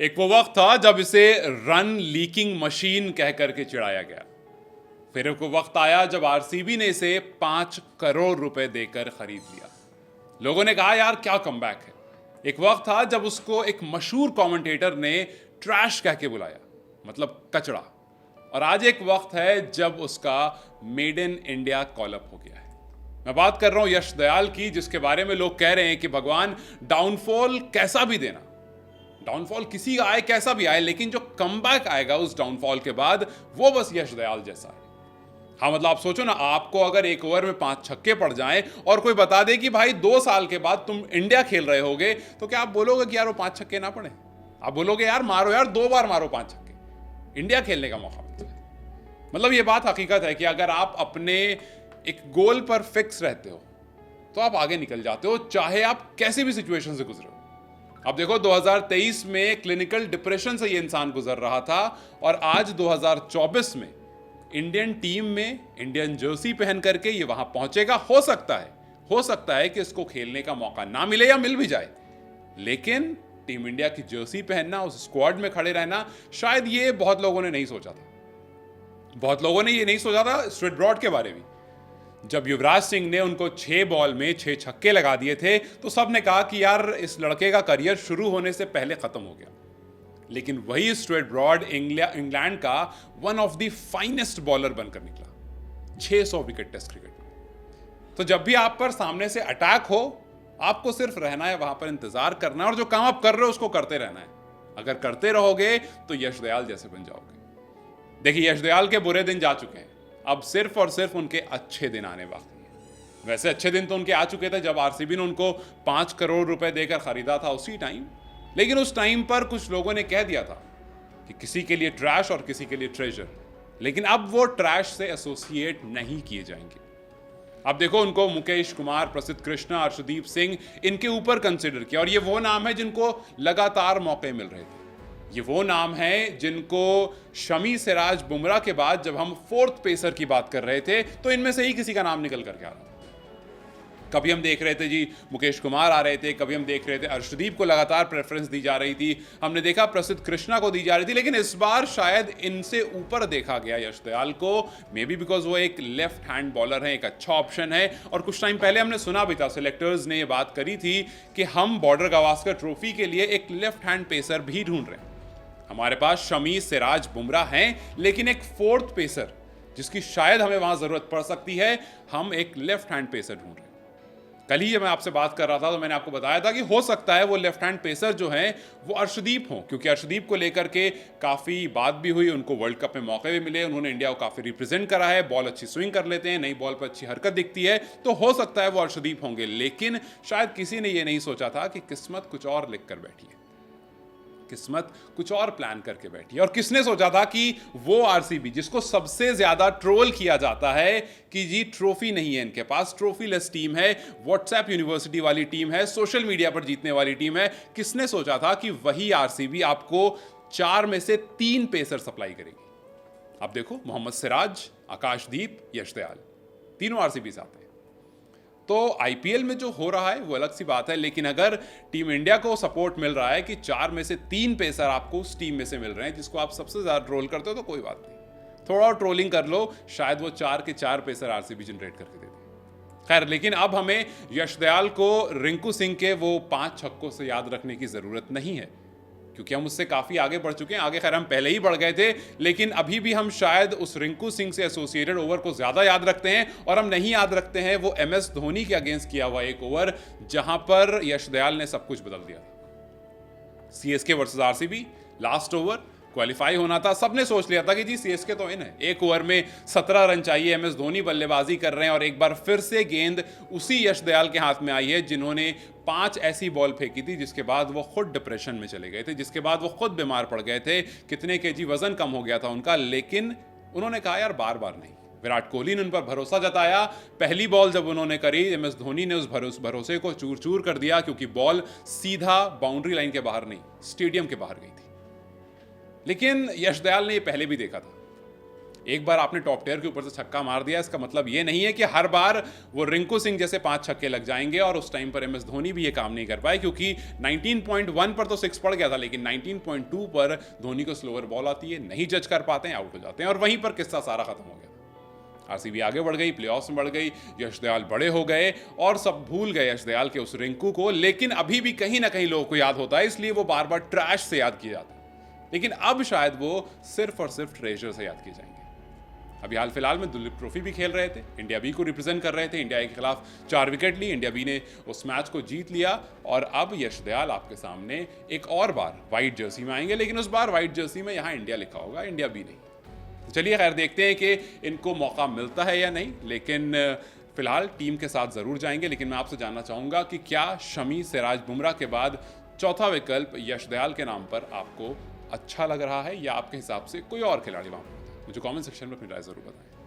एक वो वक्त था जब इसे रन लीकिंग मशीन कह करके चिढ़ाया गया। फिर एक वो वक्त आया जब आरसीबी ने इसे 5 करोड़ रुपए देकर खरीद लिया। लोगों ने कहा यार क्या कमबैक है। एक वक्त था जब उसको एक मशहूर कमेंटेटर ने ट्रैश कह के बुलाया, मतलब कचड़ा। और आज एक वक्त है जब उसका मेड इन इंडिया कॉलअप हो गया है। मैं बात कर रहा हूं यश दयाल की, जिसके बारे में लोग कह रहे हैं कि भगवान डाउनफॉल कैसा भी देना, डाउनफॉल किसी का आए कैसा भी आए, लेकिन जो कमबैक आएगा उस डाउनफॉल के बाद वो बस यश दयाल जैसा है। हाँ मतलब आप सोचो ना, आपको अगर एक ओवर में 5 छक्के पड़ जाएं और कोई बता दे कि भाई 2 साल के बाद तुम इंडिया खेल रहे होगे, तो क्या आप बोलोगे कि यार वो 5 छक्के ना पड़े? आप बोलोगे यार मारो, यार 2 बार मारो 5 छक्के, इंडिया खेलने का मौका मिलता है। मतलब ये बात हकीकत है कि अगर आप अपने एक गोल पर फिक्स रहते हो तो आप आगे निकल जाते हो, चाहे आप कैसी भी सिचुएशन से गुजरे हो। अब देखो 2023 में क्लिनिकल डिप्रेशन से ये इंसान गुजर रहा था और आज 2024 में इंडियन टीम में इंडियन जर्सी पहन करके ये वहां पहुंचेगा। हो सकता है कि इसको खेलने का मौका ना मिले या मिल भी जाए, लेकिन टीम इंडिया की जर्सी पहनना, उस स्क्वाड में खड़े रहना, शायद ये बहुत लोगों ने नहीं सोचा था। बहुत लोगों ने ये नहीं सोचा था स्ट्रेट ब्रॉड के बारे में। जब युवराज सिंह ने उनको 6 बॉल में 6 छक्के लगा दिए थे तो सबने कहा कि यार इस लड़के का करियर शुरू होने से पहले खत्म हो गया। लेकिन वही स्ट्रेट ब्रॉड इंग्लैंड का one of the finest bowler बनकर निकला 600 विकेट टेस्ट क्रिकेट में। तो जब भी आप पर सामने से अटैक हो, आपको सिर्फ रहना है वहां पर, इंतजार करना है और जो काम आप कर रहे हो उसको करते रहना है। अगर करते रहोगे तो यश दयाल जैसे बन जाओगे। देखिए यश दयाल के बुरे दिन जा चुके हैं, अब सिर्फ और सिर्फ उनके अच्छे दिन आने बाकी हैं। वैसे अच्छे दिन तो उनके आ चुके थे जब आरसीबी ने उनको 5 करोड़ रुपए देकर खरीदा था उसी टाइम। लेकिन उस टाइम पर कुछ लोगों ने कह दिया था कि किसी के लिए ट्रैश और किसी के लिए ट्रेजर, लेकिन अब वो ट्रैश से एसोसिएट नहीं किए जाएंगे। अब देखो उनको मुकेश कुमार, प्रसिद्ध कृष्णा, अर्शदीप सिंह, इनके ऊपर कंसिडर किया। और ये वो नाम है जिनको लगातार मौके मिल रहे थे। ये वो नाम है जिनको शमी, सिराज, बुमराह के बाद जब हम 4th पेसर की बात कर रहे थे तो इनमें से ही किसी का नाम निकल करके आ रहा था। कभी हम देख रहे थे जी मुकेश कुमार आ रहे थे, कभी हम देख रहे थे अर्शदीप को लगातार प्रेफरेंस दी जा रही थी, हमने देखा प्रसिद्ध कृष्णा को दी जा रही थी, लेकिन इस बार शायद इनसे ऊपर देखा गया यश दयाल को। मे बी बिकॉज वो एक लेफ्ट हैंड बॉलर है, एक अच्छा ऑप्शन है। और कुछ टाइम पहले हमने सुना भी था, सिलेक्टर्स ने ये बात करी थी कि हम बॉर्डर गावस्कर ट्रॉफी के लिए एक लेफ्ट हैंड पेसर भी ढूंढ रहे हैं। हमारे पास शमी, सिराज, बुमराह हैं, लेकिन एक 4th पेसर जिसकी शायद हमें वहां जरूरत पड़ सकती है, हम एक लेफ्ट हैंड पेसर ढूंढ रहे हैं। कल ही जब मैं आपसे बात कर रहा था तो मैंने आपको बताया था कि हो सकता है वो लेफ्ट हैंड पेसर जो हैं वो अर्शदीप हों, क्योंकि अर्शदीप को लेकर के काफ़ी बात भी हुई, उनको वर्ल्ड कप में मौके भी मिले, उन्होंने इंडिया को काफ़ी रिप्रेजेंट करा है, बॉल अच्छी स्विंग कर लेते हैं, नई बॉल पर अच्छी हरकत दिखती है, तो हो सकता है वो अर्शदीप होंगे। लेकिन शायद किसी ने ये नहीं सोचा था कि किस्मत कुछ और लिख कर बैठी है, किस्मत कुछ और प्लान करके बैठी है। और किसने सोचा था कि वो आरसीबी जिसको सबसे ज्यादा ट्रोल किया जाता है कि जी ट्रॉफी नहीं है इनके पास, ट्रॉफी लेस टीम है, व्हाट्सएप यूनिवर्सिटी वाली टीम है, सोशल मीडिया पर जीतने वाली टीम है, किसने सोचा था कि वही आरसीबी आपको 4 में से 3 पेसर सप्लाई करेगी? अब देखो मोहम्मद सिराज, आकाशदीप, यश दयाल, तीनों आरसीबी से आते हैं। तो आईपीएल में जो हो रहा है वो अलग सी बात है, लेकिन अगर टीम इंडिया को सपोर्ट मिल रहा है कि 4 में से 3 पेसर आपको उस टीम में से मिल रहे हैं जिसको आप सबसे ज्यादा ट्रोल करते हो, तो कोई बात नहीं, थोड़ा और ट्रोलिंग कर लो, शायद वो 4 के 4 पेसर आरसीबी जनरेट करके दे दे। खैर, लेकिन अब हमें यश दयाल को रिंकू सिंह के वो 5 छक्कों से याद रखने की जरूरत नहीं है, क्योंकि हम उससे काफ़ी आगे बढ़ चुके हैं। आगे खैर हम पहले ही बढ़ गए थे, लेकिन अभी भी हम शायद उस रिंकू सिंह से एसोसिएटेड ओवर को ज़्यादा याद रखते हैं, और हम नहीं याद रखते हैं वो MS धोनी के अगेंस्ट किया हुआ एक ओवर जहां पर यश दयाल ने सब कुछ बदल दिया था। CSK versus RCB, last over, qualify होना था, सबने सोच लिया था कि जी CSK तो इन है, एक ओवर में 17 रन चाहिए, MS धोनी बल्लेबाजी कर रहे हैं, और एक बार फिर से गेंद उसी यश दयाल के हाथ में आई है जिन्होंने 5 ऐसी बॉल फेंकी थी जिसके बाद वो खुद डिप्रेशन में चले गए थे, जिसके बाद वो खुद बीमार पड़ गए थे, कितने केजी वजन कम हो गया था उनका। लेकिन उन्होंने कहा यार बार बार नहीं, विराट कोहली ने उन पर भरोसा जताया। पहली बॉल जब उन्होंने करी, MS धोनी ने उस भरोसे को चूर चूर कर दिया, क्योंकि बॉल सीधा बाउंड्री लाइन के बाहर नहीं, स्टेडियम के बाहर गई थी। लेकिन यश दयाल ने ये पहले भी देखा था, एक बार आपने टॉप टेयर के ऊपर से छक्का मार दिया, इसका मतलब ये नहीं है कि हर बार वो रिंकू सिंह जैसे 5 छक्के लग जाएंगे। और उस टाइम पर MS धोनी भी ये काम नहीं कर पाए, क्योंकि 19.1 पर तो 6 पड़ गया था, लेकिन 19.2 पर धोनी को स्लोअर बॉल आती है, नहीं जज कर पाते हैं, आउट हो जाते हैं, और वहीं पर किस्सा सारा खत्म हो गया। आरसीबी आगे बढ़ गई, प्लेऑफ्स में बढ़ गई, यश दयाल बड़े हो गए और सब भूल गए यश दयाल के उस रिंकू को। लेकिन अभी भी कहीं ना कहीं लोगों को याद होता है, इसलिए वो बार बार ट्रैश से याद किया जाता है। लेकिन अब शायद वो सिर्फ और सिर्फ ट्रेजर से याद किए जाएंगे। अभी हाल फिलहाल में दुलीप ट्रॉफी भी खेल रहे थे, इंडिया बी को रिप्रेजेंट कर रहे थे, इंडिया के खिलाफ 4 विकेट ली, इंडिया बी ने उस मैच को जीत लिया। और अब यश दयाल आपके सामने एक और बार व्हाइट जर्सी में आएंगे, लेकिन उस बार व्हाइट जर्सी में यहाँ इंडिया लिखा होगा, इंडिया बी नहीं। चलिए खैर, देखते हैं कि इनको मौका मिलता है या नहीं, लेकिन फिलहाल टीम के साथ जरूर जाएंगे। लेकिन मैं आपसे जानना चाहूंगा कि क्या शमी, सिराज, बुमराह के बाद चौथा विकल्प यश दयाल के नाम पर आपको अच्छा लग रहा है, या आपके हिसाब से कोई और खिलाड़ी वहां पर? मुझे कमेंट सेक्शन में अपनी राय जरूर बताएं।